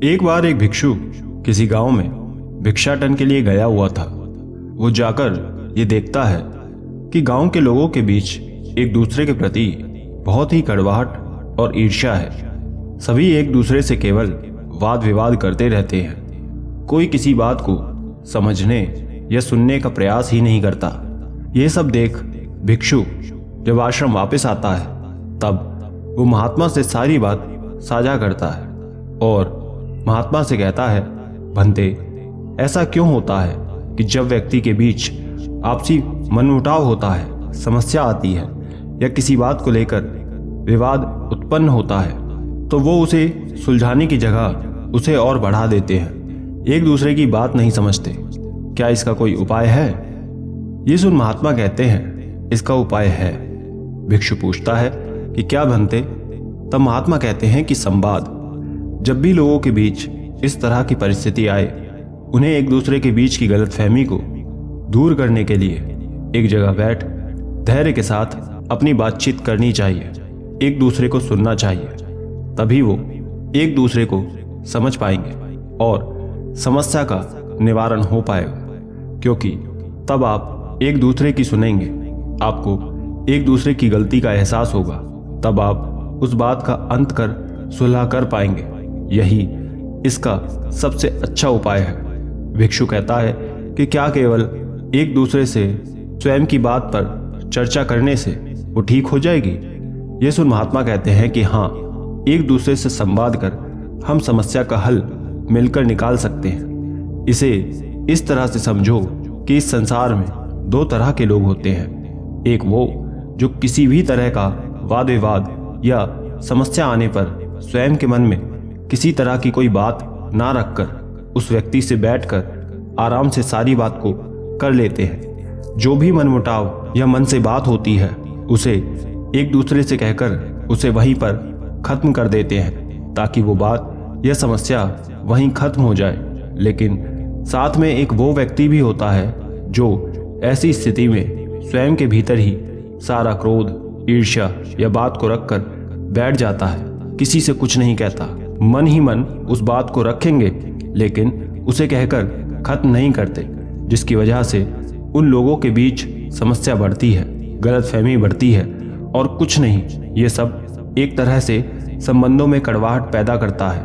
एक बार एक भिक्षु किसी गांव में भिक्षाटन के लिए गया हुआ था। वो जाकर ये देखता है कि गांव के लोगों के बीच एक दूसरे के प्रति बहुत ही कड़वाहट और ईर्ष्या है। सभी एक दूसरे से केवल वाद विवाद करते रहते हैं। कोई किसी बात को समझने या सुनने का प्रयास ही नहीं करता। ये सब देख भिक्षु जब आश्रम वापस आता है तब वो महात्मा से सारी बात साझा करता है और महात्मा से कहता है, भंते, ऐसा क्यों होता है कि जब व्यक्ति के बीच आपसी मनमुटाव होता है, समस्या आती है या किसी बात को लेकर विवाद उत्पन्न होता है तो वो उसे सुलझाने की जगह उसे और बढ़ा देते हैं, एक दूसरे की बात नहीं समझते। क्या इसका कोई उपाय है? ये सुन महात्मा कहते हैं, इसका उपाय है। भिक्षु पूछता है कि क्या भंते? तब महात्मा कहते हैं कि संवाद। जब भी लोगों के बीच इस तरह की परिस्थिति आए, उन्हें एक दूसरे के बीच की गलतफहमी को दूर करने के लिए एक जगह बैठ धैर्य के साथ अपनी बातचीत करनी चाहिए, एक दूसरे को सुनना चाहिए। तभी वो एक दूसरे को समझ पाएंगे और समस्या का निवारण हो पाएगा, क्योंकि तब आप एक दूसरे की सुनेंगे, आपको एक दूसरे की गलती का एहसास होगा, तब आप उस बात का अंत कर सुलह कर पाएंगे। यही इसका सबसे अच्छा उपाय है। भिक्षु कहता है कि क्या केवल एक दूसरे से स्वयं की बात पर चर्चा करने से वो ठीक हो जाएगी? ये सुन महात्मा कहते हैं कि हाँ, एक दूसरे से संवाद कर हम समस्या का हल मिलकर निकाल सकते हैं। इसे इस तरह से समझो कि इस संसार में दो तरह के लोग होते हैं। एक वो जो किसी भी तरह का वाद विवाद या समस्या आने पर स्वयं के मन में किसी तरह की कोई बात ना रखकर उस व्यक्ति से बैठकर आराम से सारी बात को कर लेते हैं। जो भी मनमुटाव या मन से बात होती है उसे एक दूसरे से कहकर उसे वहीं पर खत्म कर देते हैं, ताकि वो बात या समस्या वहीं खत्म हो जाए। लेकिन साथ में एक वो व्यक्ति भी होता है जो ऐसी स्थिति में स्वयं के भीतर ही सारा क्रोध, ईर्ष्या या बात को रखकर बैठ जाता है, किसी से कुछ नहीं कहता, मन ही मन उस बात को रखेंगे लेकिन उसे कहकर खत्म नहीं करते, जिसकी वजह से उन लोगों के बीच समस्या बढ़ती है, गलतफहमी बढ़ती है और कुछ नहीं, ये सब एक तरह से संबंधों में कड़वाहट पैदा करता है।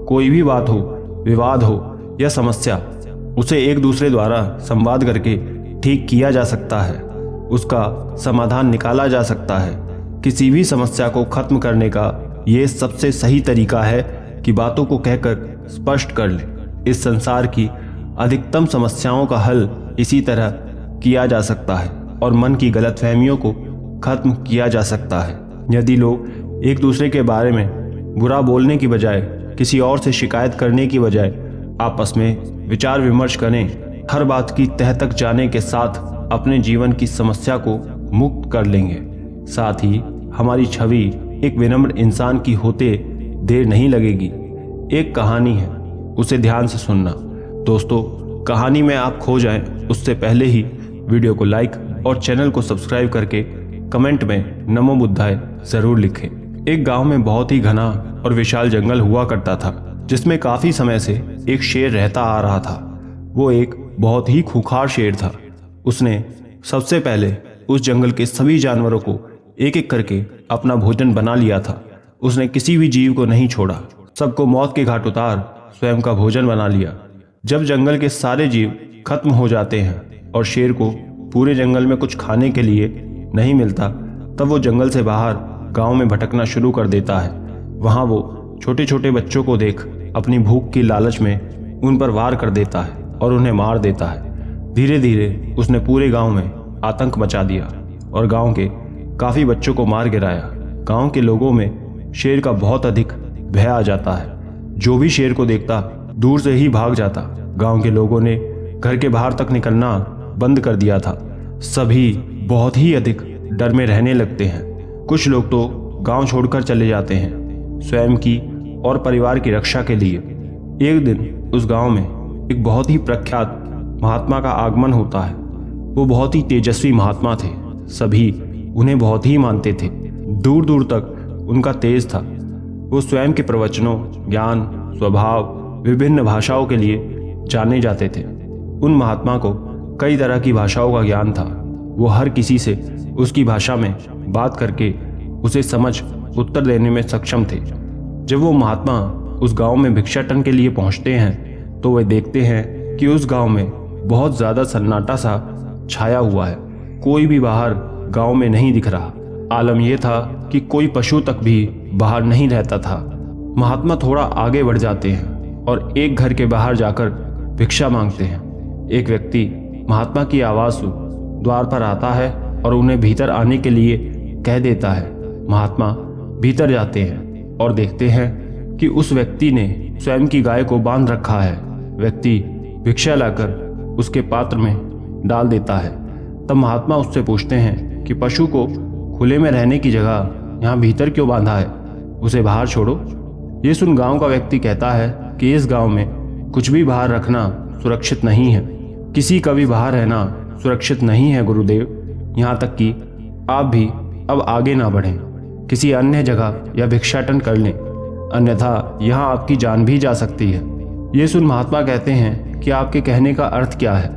कोई भी बात हो, विवाद हो या समस्या, उसे एक दूसरे द्वारा संवाद करके ठीक किया जा सकता है, उसका समाधान निकाला जा सकता है। किसी भी समस्या को खत्म करने का ये सबसे सही तरीका है कि बातों को कहकर स्पष्ट कर ले। इस संसार की अधिकतम समस्याओं का हल इसी तरह किया जा सकता है और मन की गलतफहमियों को खत्म किया जा सकता है। यदि लोग एक दूसरे के बारे में बुरा बोलने की बजाय, किसी और से शिकायत करने की बजाय आपस में विचार विमर्श करें, हर बात की तह तक जाने के साथ अपने जीवन की समस्या को मुक्त कर लेंगे। साथ ही हमारी छवि एक विनम्र इंसान की होते देर नहीं लगेगी। एक कहानी है, उसे ध्यान से सुनना। दोस्तों, कहानी में आप खो जाएं उससे पहले ही वीडियो को लाइक और चैनल को सब्सक्राइब करके कमेंट में नमो बुद्धाय जरूर लिखें। एक गांव में बहुत ही घना और विशाल जंगल हुआ करता था, जिसमें काफी समय से एक शेर रहता आ रहा था। वो एक बहुत ही खूंखार शेर था। उसने सबसे पहले उस जंगल के सभी जानवरों को एक एक करके अपना भोजन बना लिया था। उसने किसी भी जीव को नहीं छोड़ा, सबको मौत के घाट उतार स्वयं का भोजन बना लिया। जब जंगल के सारे जीव खत्म हो जाते हैं और शेर को पूरे जंगल में कुछ खाने के लिए नहीं मिलता, तब वो जंगल से बाहर गांव में भटकना शुरू कर देता है। वहां वो छोटे छोटे बच्चों को देख अपनी भूख की लालच में उन पर वार कर देता है और उन्हें मार देता है। धीरे धीरे उसने पूरे गांव में आतंक मचा दिया और गांव के काफी बच्चों को मार गिराया। गांव के लोगों में शेर का बहुत अधिक भय आ जाता है। जो भी शेर को देखता दूर से ही भाग जाता। गांव के लोगों ने घर के बाहर तक निकलना बंद कर दिया था। सभी बहुत ही अधिक डर में रहने लगते हैं। कुछ लोग तो गांव छोड़कर चले जाते हैं स्वयं की और परिवार की रक्षा के लिए। एक दिन उस गांव में एक बहुत ही प्रख्यात महात्मा का आगमन होता है। वो बहुत ही तेजस्वी महात्मा थे, सभी उन्हें बहुत ही मानते थे। दूर दूर तक उनका तेज था। वो स्वयं के प्रवचनों, ज्ञान, स्वभाव विभिन्न भाषाओं के लिए जाने जाते थे। उन महात्मा को कई तरह की भाषाओं का ज्ञान था। वो हर किसी से उसकी भाषा में बात करके उसे समझ उत्तर देने में सक्षम थे। जब वो महात्मा उस गांव में भिक्षाटन के लिए पहुंचते हैं तो वे देखते हैं कि उस गांव में बहुत ज़्यादा सन्नाटा सा छाया हुआ है। कोई भी बाहर गांव में नहीं दिख रहा। आलम यह था कि कोई पशु तक भी बाहर नहीं रहता था। महात्मा थोड़ा आगे बढ़ जाते हैं और एक घर के बाहर जाकर भिक्षा मांगते हैं। एक व्यक्ति महात्मा की आवाज़ सुन द्वार पर आता है और उन्हें भीतर आने के लिए कह देता है। महात्मा भीतर जाते हैं और देखते हैं कि उस व्यक्ति ने स्वयं की गाय को बांध रखा है। व्यक्ति भिक्षा लाकर उसके पात्र में डाल देता है। तब महात्मा उससे पूछते हैं कि पशु को खुले में रहने की जगह यहाँ भीतर क्यों बांधा है, उसे बाहर छोड़ो। ये सुन गांव का व्यक्ति कहता है कि इस गांव में कुछ भी बाहर रखना सुरक्षित नहीं है। किसी का भी बाहर रहना सुरक्षित नहीं है गुरुदेव। यहाँ तक कि आप भी अब आगे ना बढ़ें, किसी अन्य जगह या भिक्षाटन कर लें, अन्यथा यहाँ आपकी जान भी जा सकती है। ये सुन महात्मा कहते हैं कि आपके कहने का अर्थ क्या है।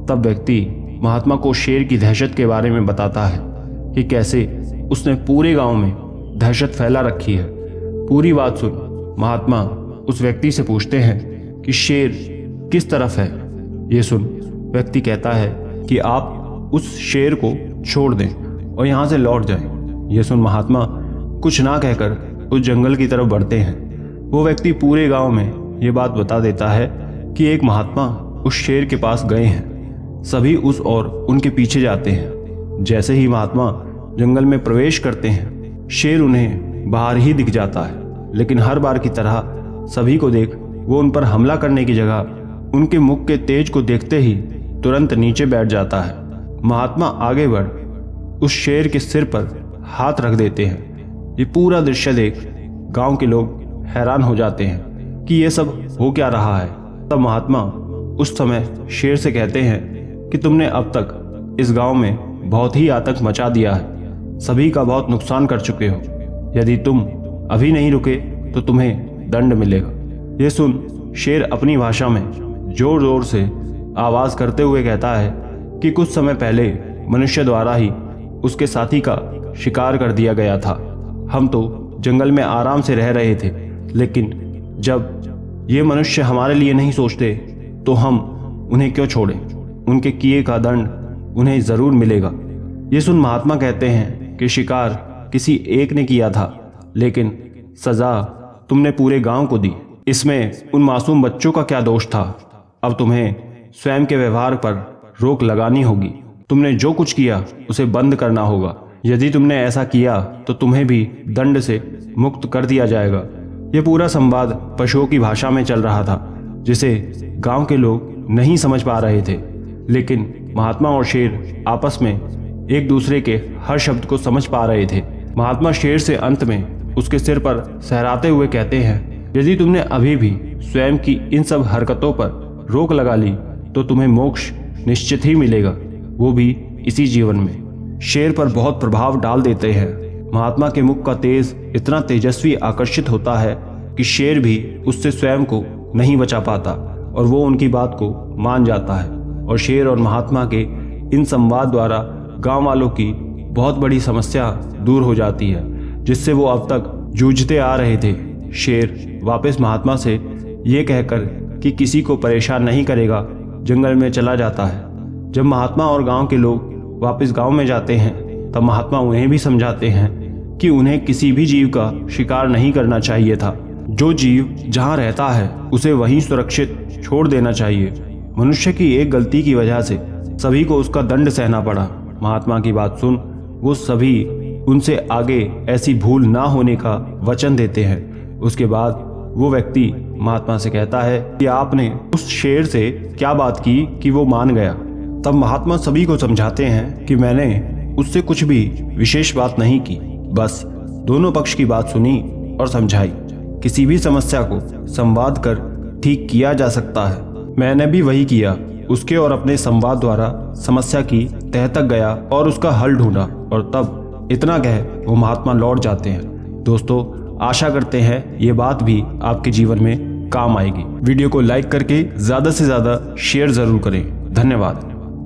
तब व्यक्ति महात्मा को शेर की दहशत के बारे में बताता है कि कैसे उसने पूरे गांव में दहशत फैला रखी है। पूरी बात सुन महात्मा उस व्यक्ति से पूछते हैं कि शेर किस तरफ है। ये सुन व्यक्ति कहता है कि आप उस शेर को छोड़ दें और यहाँ से लौट जाएं। ये सुन महात्मा कुछ ना कहकर उस जंगल की तरफ बढ़ते हैं। वो व्यक्ति पूरे गांव में ये बात बता देता है कि एक महात्मा उस शेर के पास गए हैं। सभी उस ओर उनके पीछे जाते हैं। जैसे ही महात्मा जंगल में प्रवेश करते हैं, शेर उन्हें बाहर ही दिख जाता है, लेकिन हर बार की तरह सभी को देख वो उन पर हमला करने की जगह उनके मुख के तेज को देखते ही तुरंत नीचे बैठ जाता है। महात्मा आगे बढ़ उस शेर के सिर पर हाथ रख देते हैं। ये पूरा दृश्य देख गांव के लोग हैरान हो जाते हैं कि ये सब हो क्या रहा है। तब महात्मा उस समय शेर से कहते हैं कि तुमने अब तक इस गांव में बहुत ही आतंक मचा दिया है, सभी का बहुत नुकसान कर चुके हो। यदि तुम अभी नहीं रुके तो तुम्हें दंड मिलेगा। ये सुन शेर अपनी भाषा में जोर जोर से आवाज करते हुए कहता है कि कुछ समय पहले मनुष्य द्वारा ही उसके साथी का शिकार कर दिया गया था। हम तो जंगल में आराम से रह रहे थे, लेकिन जब ये मनुष्य हमारे लिए नहीं सोचते तो हम उन्हें क्यों छोड़ें। उनके किए का दंड उन्हें ज़रूर मिलेगा। ये सुन महात्मा कहते हैं कि शिकार किसी एक ने किया था, लेकिन सज़ा तुमने पूरे गांव को दी। इसमें उन मासूम बच्चों का क्या दोष था। अब तुम्हें स्वयं के व्यवहार पर रोक लगानी होगी। तुमने जो कुछ किया उसे बंद करना होगा। यदि तुमने ऐसा किया तो तुम्हें भी दंड से मुक्त कर दिया जाएगा। यह पूरा संवाद पशुओं की भाषा में चल रहा था, जिसे गांव के लोग नहीं समझ पा रहे थे, लेकिन महात्मा और शेर आपस में एक दूसरे के हर शब्द को समझ पा रहे थे। महात्मा शेर से अंत में उसके सिर पर सहराते हुए कहते हैं, यदि तुमने अभी भी स्वयं की इन सब हरकतों पर रोक लगा ली तो तुम्हें मोक्ष निश्चित ही मिलेगा, वो भी इसी जीवन में। शेर पर बहुत प्रभाव डाल देते हैं। महात्मा के मुख का तेज इतना तेजस्वी आकर्षित होता है कि शेर भी उससे स्वयं को नहीं बचा पाता और वो उनकी बात को मान जाता है। और शेर और महात्मा के इन संवाद द्वारा गांव वालों की बहुत बड़ी समस्या दूर हो जाती है, जिससे वो अब तक जूझते आ रहे थे। शेर वापस महात्मा से ये कहकर कि किसी को परेशान नहीं करेगा जंगल में चला जाता है। जब महात्मा और गांव के लोग वापस गांव में जाते हैं तब महात्मा उन्हें भी समझाते हैं कि उन्हें किसी भी जीव का शिकार नहीं करना चाहिए था। जो जीव जहां रहता है उसे वहीं सुरक्षित छोड़ देना चाहिए। मनुष्य की एक गलती की वजह से सभी को उसका दंड सहना पड़ा। महात्मा की बात सुन वो सभी उनसे आगे ऐसी भूल ना होने का वचन देते हैं। उसके बाद वो व्यक्ति महात्मा से कहता है कि आपने उस शेर से क्या बात की कि वो मान गया। तब महात्मा सभी को समझाते हैं कि मैंने उससे कुछ भी विशेष बात नहीं की, बस दोनों पक्ष की बात सुनी और समझाई। किसी भी समस्या को संवाद कर ठीक किया जा सकता है। मैंने भी वही किया। उसके और अपने संवाद द्वारा समस्या की तह तक गया और उसका हल ढूंढा, और तब इतना कह वो महात्मा लौट जाते हैं। दोस्तों, आशा करते हैं ये बात भी आपके जीवन में काम आएगी। वीडियो को लाइक करके ज्यादा से ज्यादा शेयर जरूर करें। धन्यवाद।